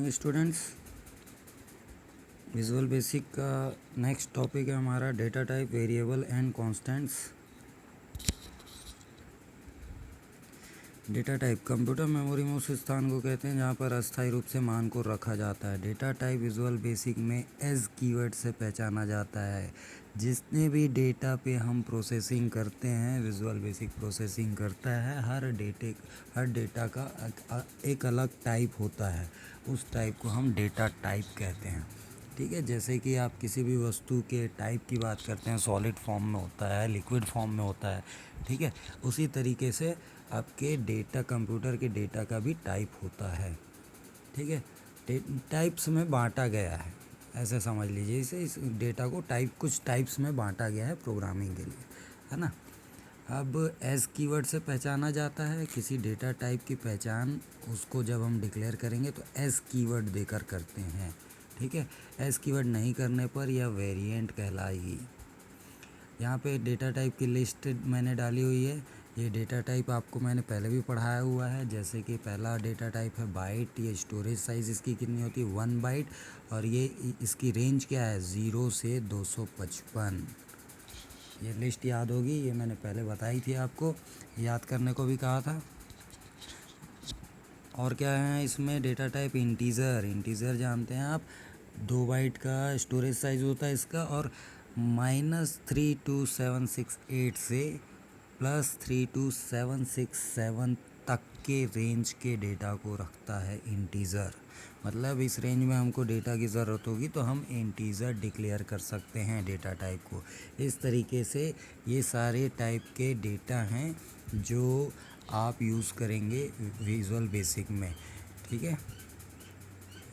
Morning students. Visual basic का next topic है हमारा data type, variable and constants. Data type computer memory में उस स्थान को कहते हैं जहां पर अस्थायी रूप से मान को रखा जाता है। डेटा टाइप विजुअल बेसिक में एज कीवर्ड से पहचाना जाता है। जितने भी डेटा पे हम प्रोसेसिंग करते हैं, विजुअल बेसिक प्रोसेसिंग करता है। हर डेटा का एक अलग टाइप होता है। उस टाइप को हम डेटा टाइप कहते हैं। ठीक है, जैसे कि आप किसी भी वस्तु के टाइप की बात करते हैं, सॉलिड फॉर्म में होता है, लिक्विड फॉर्म में होता है। ठीक है, उसी तरीके से आपके डेटा, कंप्यूटर के डेटा का भी टाइप होता है। ठीक है, टाइप्स में बांटा गया है, ऐसे समझ लीजिए। इसे इस डेटा को कुछ टाइप्स में बांटा गया है प्रोग्रामिंग के लिए, है ना। अब एज कीवर्ड से पहचाना जाता है। किसी डेटा टाइप की पहचान उसको जब हम डिक्लेयर करेंगे तो एज कीवर्ड देकर करते हैं। ठीक है, एज कीवर्ड नहीं करने पर यह वेरिएंट कहलाएगी। यहाँ पे डेटा टाइप की लिस्ट मैंने डाली हुई है। ये डेटा टाइप आपको मैंने पहले भी पढ़ाया हुआ है। जैसे कि पहला डेटा टाइप है बाइट। ये स्टोरेज साइज़ इसकी कितनी होती है, 1 बाइट। और ये इसकी रेंज क्या है, 0 से 255। ये लिस्ट याद होगी, ये मैंने पहले बताई थी आपको, याद करने को भी कहा था। और क्या है इसमें डेटा टाइप, इंटीजर जानते हैं आप, 2 बाइट का स्टोरेज साइज़ होता है इसका। और -32768 से +32767 तक के रेंज के डेटा को रखता है इंटीज़र। मतलब इस रेंज में हमको डेटा की ज़रूरत होगी तो हम इंटीज़र डिक्लेयर कर सकते हैं डेटा टाइप को। इस तरीके से ये सारे टाइप के डेटा हैं जो आप यूज़ करेंगे विजुअल बेसिक में। ठीक है,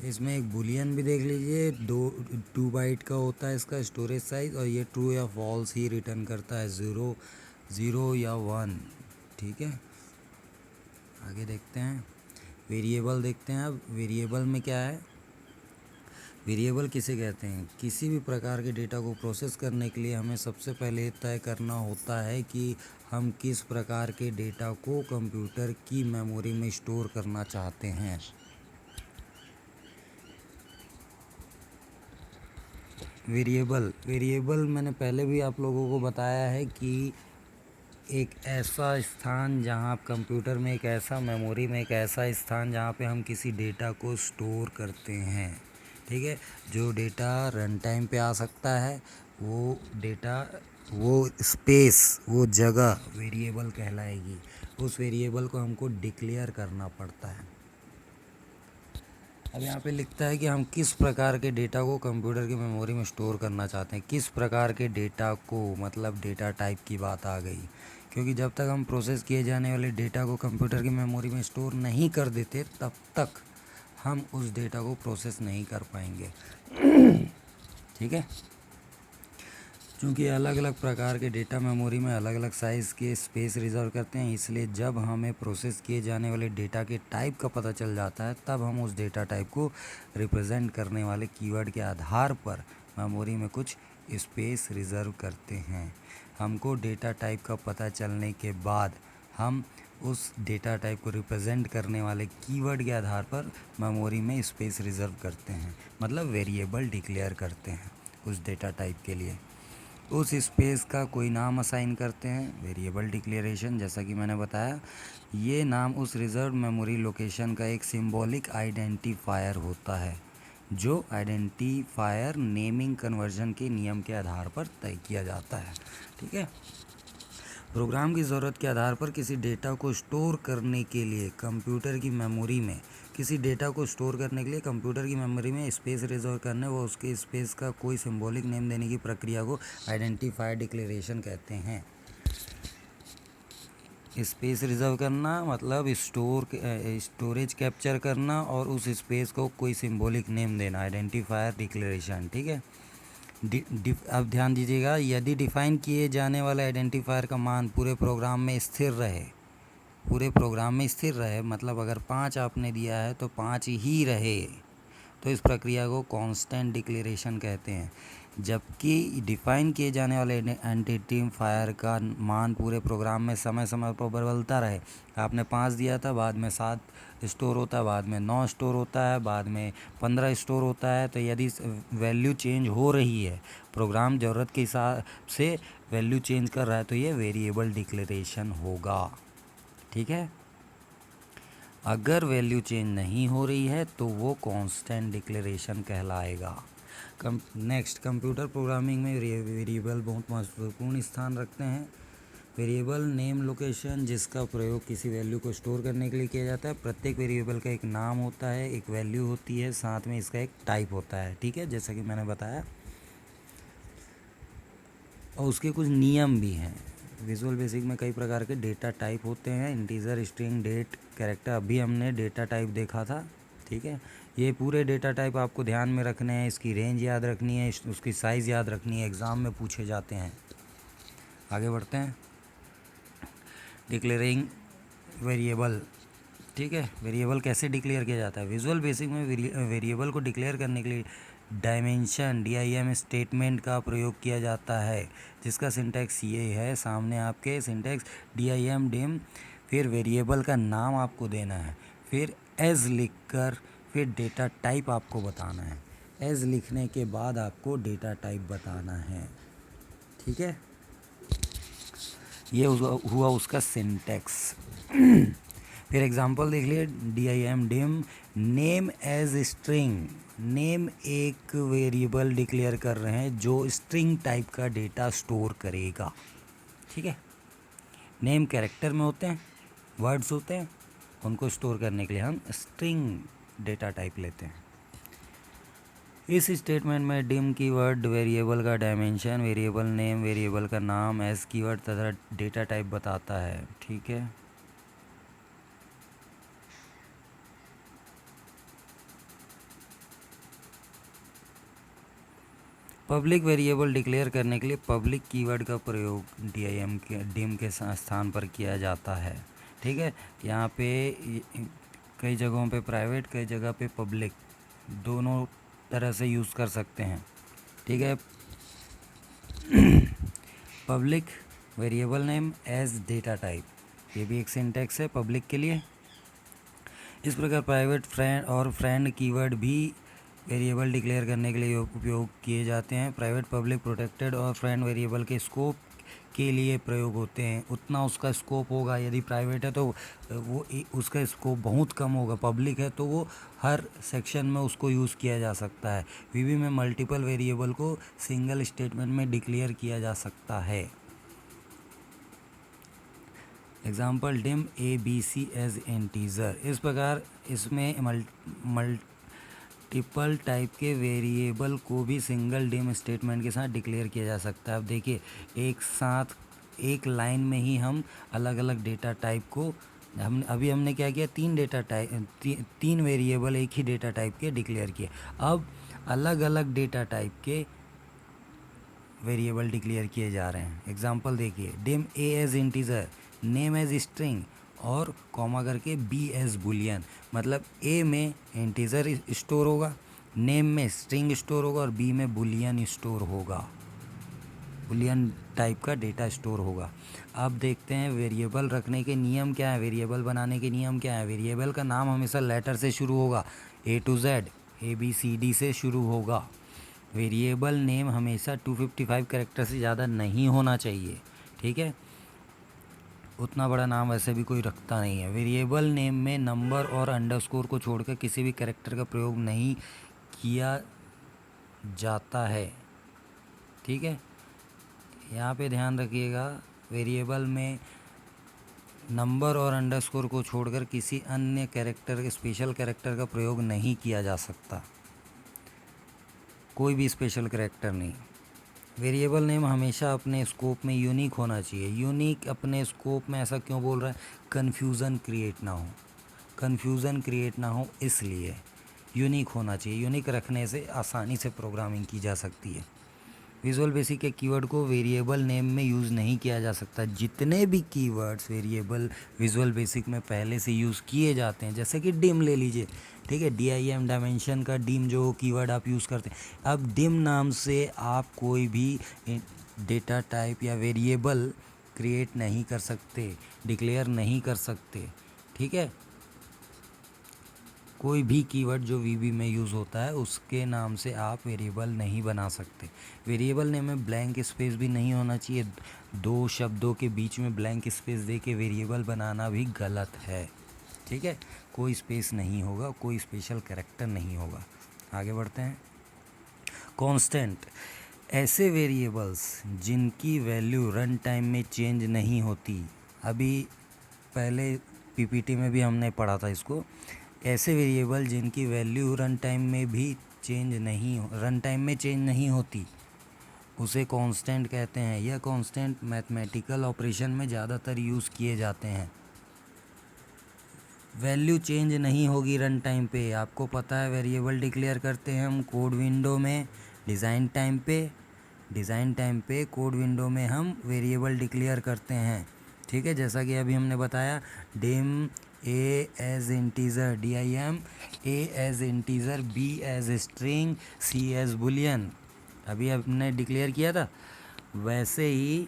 इसमें एक बुलियन भी देख लीजिए, 2 बाइट का होता है इसका स्टोरेज साइज़। और ये ट्रू या फॉल्स ही रिटर्न करता है, 0 या 1। ठीक है, आगे देखते हैं, वेरिएबल देखते हैं। अब वेरिएबल में क्या है, वेरिएबल किसे कहते हैं, किसी भी प्रकार के डेटा को प्रोसेस करने के लिए हमें सबसे पहले तय करना होता है कि हम किस प्रकार के डेटा को कंप्यूटर की मेमोरी में स्टोर करना चाहते हैं। वेरिएबल मैंने पहले भी आप लोगों को बताया है कि एक ऐसा स्थान जहां कंप्यूटर में, एक ऐसा मेमोरी में, एक ऐसा स्थान जहां पे हम किसी डेटा को स्टोर करते हैं। ठीक है, जो डेटा रन टाइम पे आ सकता है, वो डेटा, वो स्पेस, वो जगह वेरिएबल कहलाएगी। उस वेरिएबल को हमको डिक्लेयर करना पड़ता है। अब यहाँ पे लिखता है कि हम किस प्रकार के डेटा को कंप्यूटर की मेमोरी में स्टोर करना चाहते हैं। किस प्रकार के डेटा को, मतलब डेटा टाइप की बात आ गई, क्योंकि जब तक हम प्रोसेस किए जाने वाले डेटा को कंप्यूटर की मेमोरी में स्टोर नहीं कर देते तब तक हम उस डेटा को प्रोसेस नहीं कर पाएंगे। ठीक है, क्योंकि अलग अलग प्रकार के डेटा मेमोरी में अलग अलग साइज़ के स्पेस रिजर्व करते हैं, इसलिए जब हमें प्रोसेस किए जाने वाले डेटा के टाइप का पता चल जाता है तब हम उस डेटा टाइप को रिप्रेजेंट करने वाले कीवर्ड के आधार पर मेमोरी में कुछ स्पेस रिज़र्व करते हैं। हमको डेटा टाइप का पता चलने के बाद हम उस डेटा टाइप को रिप्रेजेंट करने वाले कीवर्ड के आधार पर मेमोरी में स्पेस रिज़र्व करते हैं, मतलब वेरिएबल डिक्लेयर करते हैं उस डेटा टाइप के लिए। उस स्पेस का कोई नाम असाइन करते हैं, वेरिएबल डिक्लेरेशन। जैसा कि मैंने बताया, ये नाम उस रिजर्व मेमोरी लोकेशन का एक सिंबॉलिक आइडेंटिफायर होता है, जो आइडेंटिफायर नेमिंग कन्वर्जन के नियम के आधार पर तय किया जाता है। ठीक है, प्रोग्राम की ज़रूरत के आधार पर किसी डेटा को स्टोर करने के लिए कंप्यूटर की मेमोरी में, किसी डेटा को स्टोर करने के लिए कंप्यूटर की मेमोरी में स्पेस रिजर्व करने व उसके स्पेस का कोई सिंबॉलिक नेम देने की प्रक्रिया को आइडेंटिफायर डिक्लेरेशन कहते हैं। स्पेस रिजर्व करना मतलब स्टोरेज कैप्चर करना और उस स्पेस को कोई सिंबॉलिक नेम देना, आइडेंटिफायर डिक्लेरेशन। ठीक है, अब ध्यान दीजिएगा, यदि डिफ़ाइन किए जाने वाले आइडेंटिफायर का मान पूरे प्रोग्राम में स्थिर रहे, मतलब अगर 5 आपने दिया है तो 5 ही रहे, तो इस प्रक्रिया को कांस्टेंट डिक्लेरेशन कहते हैं। जबकि डिफाइन किए जाने वाले आइडेंटिफायर का मान पूरे प्रोग्राम में समय समय पर बदलता रहे। आपने 5 दिया था, बाद में 7 स्टोर होता है, बाद में 9 स्टोर होता है, बाद में 15 स्टोर होता है। तो यदि वैल्यू चेंज हो रही है, प्रोग्राम ज़रूरत के हिसाब से वैल्यू चेंज कर रहा है, तो ये वेरिएबल डिक्लेरेशन होगा। ठीक है। अगर वैल्यू चेंज नहीं हो रही है तो वो कांस्टेंट डिक्लेरेशन कहलाएगा। नेक्स्ट, कंप्यूटर प्रोग्रामिंग में वेरिएबल बहुत महत्वपूर्ण स्थान रखते हैं। वेरिएबल नेम लोकेशन, जिसका प्रयोग किसी वैल्यू को स्टोर करने के लिए किया जाता है। प्रत्येक वेरिएबल का एक नाम होता है, एक वैल्यू होती है, साथ में इसका एक टाइप होता है। ठीक है, जैसा कि मैंने बताया, और उसके कुछ नियम भी हैं। विजुअल बेसिक में कई प्रकार के डेटा टाइप होते हैं, इंटीजर, स्ट्रिंग, डेट, कैरेक्टर। अभी हमने डेटा टाइप देखा था। ठीक है, ये पूरे डेटा टाइप आपको ध्यान में रखने हैं, इसकी रेंज याद रखनी है, उसकी साइज़ याद रखनी है, एग्ज़ाम में पूछे जाते हैं। आगे बढ़ते हैं। Declaring variable. ठीक है, वेरिएबल कैसे डिक्लेयर किया जाता है। विजुअल बेसिक में वेरिएबल को डिक्लेयर करने के लिए डायमेंशन DIM स्टेटमेंट का प्रयोग किया जाता है, जिसका सिंटैक्स ये है सामने आपके। सिंटैक्स DIM डिम, फिर वेरिएबल का नाम आपको देना है, फिर एज लिखकर फिर डेटा टाइप आपको बताना है। एज लिखने के बाद आपको डेटा टाइप बताना है। ठीक है, ये हुआ उसका सिंटैक्स। फिर एग्जांपल देख लिए। DIM dim name as string. Name एक वेरिएबल डिक्लेयर कर रहे हैं जो स्ट्रिंग टाइप का डेटा स्टोर करेगा। ठीक है, नेम कैरेक्टर में होते हैं, वर्ड्स होते हैं, उनको स्टोर करने के लिए हम स्ट्रिंग डेटा टाइप लेते हैं। इस स्टेटमेंट में डिम कीवर्ड वेरिएबल का डायमेंशन, वेरिएबल नेम, वेरिएबल का नाम, एस कीवर्ड तथा डेटा टाइप बताता है। ठीक है, पब्लिक वेरिएबल डिक्लेयर करने के लिए पब्लिक कीवर्ड का प्रयोग डिम के स्थान पर किया जाता है। ठीक है, यहाँ पे कई जगहों पे प्राइवेट, कई जगह पे पब्लिक, दोनों तरह से यूज़ कर सकते हैं। ठीक है, public variable name as data type, ये भी एक सिंटैक्स है पब्लिक के लिए। इस प्रकार प्राइवेट, फ्रेंड और फ्रेंड कीवर्ड भी वेरिएबल डिक्लेयर करने के लिए उपयोग किए जाते हैं। प्राइवेट, पब्लिक, प्रोटेक्टेड और फ्रेंड वेरिएबल के स्कोप के लिए प्रयोग होते हैं। उतना उसका स्कोप होगा, यदि प्राइवेट है तो वो उसका स्कोप बहुत कम होगा। पब्लिक है तो वो हर सेक्शन में उसको यूज़ किया जा सकता है। VB में मल्टीपल वेरिएबल को सिंगल स्टेटमेंट में डिक्लेयर किया जा सकता है। Example dim ABC as integer. इस प्रकार इसमें मल्टीपल टाइप के वेरिएबल को भी सिंगल डिम स्टेटमेंट के साथ डिक्लेयर किया जा सकता है। अब देखिए, एक साथ एक लाइन में ही हम अलग अलग डेटा टाइप को हमने क्या किया, 3 डेटा टाइप, 3 वेरिएबल एक ही डेटा टाइप के डिक्लेयर किए। अब अलग अलग डेटा टाइप के वेरिएबल डिक्लेयर किए जा रहे हैं। एग्जाम्पल देखिए, dim A as integer, name as string और कॉमा करके B एज बुलियन। मतलब A में इंटीजर स्टोर होगा, नेम में स्ट्रिंग स्टोर होगा और B में बुलियन स्टोर होगा, बुलियन टाइप का डेटा स्टोर होगा। अब देखते हैं वेरिएबल रखने के नियम क्या है, वेरिएबल बनाने के नियम क्या है। वेरिएबल का नाम हमेशा लेटर से शुरू होगा, A to Z, ABCD से शुरू होगा। वेरिएबल नेम हमेशा 255 कैरेक्टर से ज़्यादा नहीं होना चाहिए। ठीक है, उतना बड़ा नाम वैसे भी कोई रखता नहीं है। वेरिएबल नेम में नंबर और अंडरस्कोर को छोड़कर किसी भी कैरेक्टर का प्रयोग नहीं किया जाता है। ठीक है, यहाँ पे ध्यान रखिएगा, वेरिएबल में नंबर और अंडरस्कोर को छोड़कर किसी अन्य कैरेक्टर, स्पेशल कैरेक्टर का प्रयोग नहीं किया जा सकता, कोई भी स्पेशल कैरेक्टर नहीं। वेरिएबल नेम हमेशा अपने स्कोप में यूनिक होना चाहिए। यूनिक अपने स्कोप में, ऐसा क्यों बोल रहा है, कन्फ्यूज़न क्रिएट ना हो, कन्फ्यूज़न क्रिएट ना हो, इसलिए यूनिक होना चाहिए। यूनिक रखने से आसानी से प्रोग्रामिंग की जा सकती है। विजुअल बेसिक के कीवर्ड को वेरिएबल नेम में यूज़ नहीं किया जा सकता। जितने भी कीवर्ड्स वेरिएबल विजुअल बेसिक में पहले से यूज़ किए जाते हैं, जैसे कि डिम ले लीजिए, ठीक है, DIM डायमेंशन का डिम जो कीवर्ड आप यूज़ करते हैं, अब डिम नाम से आप कोई भी डेटा टाइप या वेरिएबल क्रिएट नहीं कर सकते, डिक्लेयर नहीं कर सकते, ठीक है। कोई भी कीवर्ड जो VB में यूज़ होता है उसके नाम से आप वेरिएबल नहीं बना सकते। वेरिएबल नेम में ब्लैंक स्पेस भी नहीं होना चाहिए। दो शब्दों के बीच में ब्लैंक स्पेस दे के वेरिएबल बनाना भी गलत है, ठीक है। कोई स्पेस नहीं होगा, कोई स्पेशल कैरेक्टर नहीं होगा। आगे बढ़ते हैं। कांस्टेंट, ऐसे वेरिएबल्स जिनकी वैल्यू रन टाइम में चेंज नहीं होती। अभी पहले PPT में भी हमने पढ़ा था इसको। ऐसे वेरिएबल जिनकी वैल्यू रन टाइम में चेंज नहीं होती उसे कांस्टेंट कहते हैं। यह कांस्टेंट मैथमेटिकल ऑपरेशन में ज़्यादातर यूज़ किए जाते हैं। वैल्यू चेंज नहीं होगी रन टाइम पे। आपको पता है वेरिएबल डिक्लेयर करते हैं हम कोड विंडो में, डिज़ाइन टाइम पे कोड विंडो में हम वेरिएबल डिक्लेयर करते हैं, ठीक है। जैसा कि अभी हमने बताया, dim A as integer, DIM A as integer, B as string, C as boolean, अभी हमने डिक्लेयर किया था। वैसे ही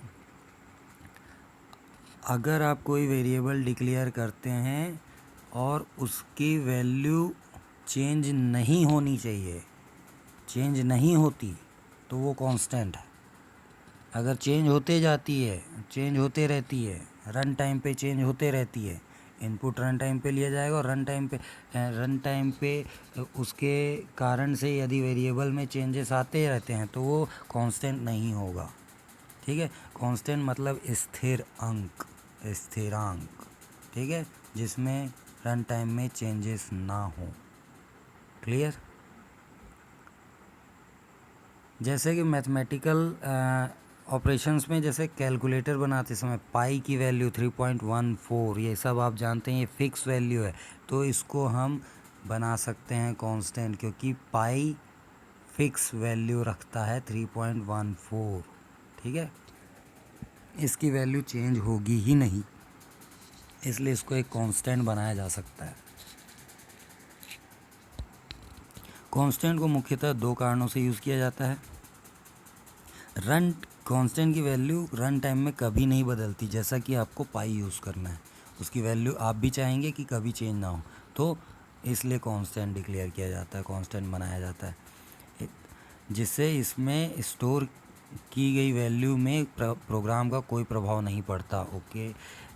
अगर आप कोई वेरिएबल डिक्लेयर करते हैं और उसकी वैल्यू चेंज नहीं होनी चाहिए, चेंज नहीं होती, तो वो कांस्टेंट है। अगर चेंज होते जाती है, चेंज होते रहती है, रन टाइम पे चेंज होते रहती है, इनपुट रन टाइम पे लिया जाएगा और रन टाइम पे उसके कारण से यदि वेरिएबल में चेंजेस आते रहते हैं तो वो कांस्टेंट नहीं होगा, ठीक है। कांस्टेंट मतलब स्थिरांक, ठीक है, जिसमें रन टाइम में चेंजेस ना हो। क्लियर। जैसे कि मैथमेटिकल ऑपरेशंस में, जैसे कैलकुलेटर बनाते समय पाई की वैल्यू 3.14, ये सब आप जानते हैं, ये फिक्स वैल्यू है, तो इसको हम बना सकते हैं कांस्टेंट, क्योंकि पाई फिक्स वैल्यू रखता है 3.14, ठीक है। इसकी वैल्यू चेंज होगी ही नहीं, इसलिए इसको एक कांस्टेंट बनाया जा सकता है। कांस्टेंट को मुख्यतः दो कारणों से यूज़ किया जाता है। कांस्टेंट की वैल्यू रन टाइम में कभी नहीं बदलती, जैसा कि आपको पाई यूज़ करना है, उसकी वैल्यू आप भी चाहेंगे कि कभी चेंज ना हो, तो इसलिए कांस्टेंट डिक्लेयर किया जाता है, कांस्टेंट बनाया जाता है, जिससे इसमें स्टोर की गई वैल्यू में प्रोग्राम का कोई प्रभाव नहीं पड़ता। Okay,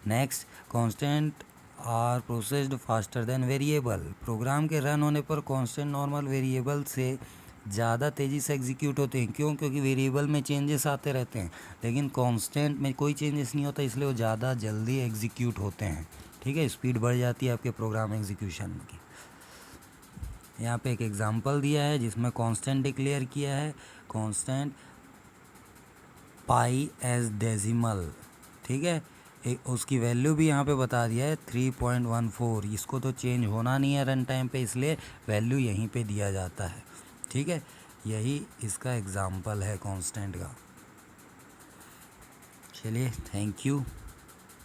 next, constant are processed faster than variable. Program के रन होने पर कांस्टेंट नॉर्मल वेरिएबल से ज़्यादा तेज़ी से एग्जीक्यूट होते हैं। क्यों? क्योंकि वेरिएबल में चेंजेस आते रहते हैं, लेकिन कांस्टेंट में कोई चेंजेस नहीं होता, इसलिए वो ज़्यादा जल्दी एग्जीक्यूट होते हैं, ठीक है। स्पीड बढ़ जाती है आपके प्रोग्राम एग्जीक्यूशन की। यहाँ पे एक एग्जांपल दिया है जिसमें कांस्टेंट डिक्लेयर किया है, कांस्टेंट पाई एज डेसिमल, ठीक है। उसकी वैल्यू भी यहाँ पे बता दिया है 3.14। इसको तो चेंज होना नहीं है रन टाइम पे, इसलिए वैल्यू यहीं पे दिया जाता है, ठीक है। यही इसका एग्जांपल है कांस्टेंट का। चलिए, थैंक यू।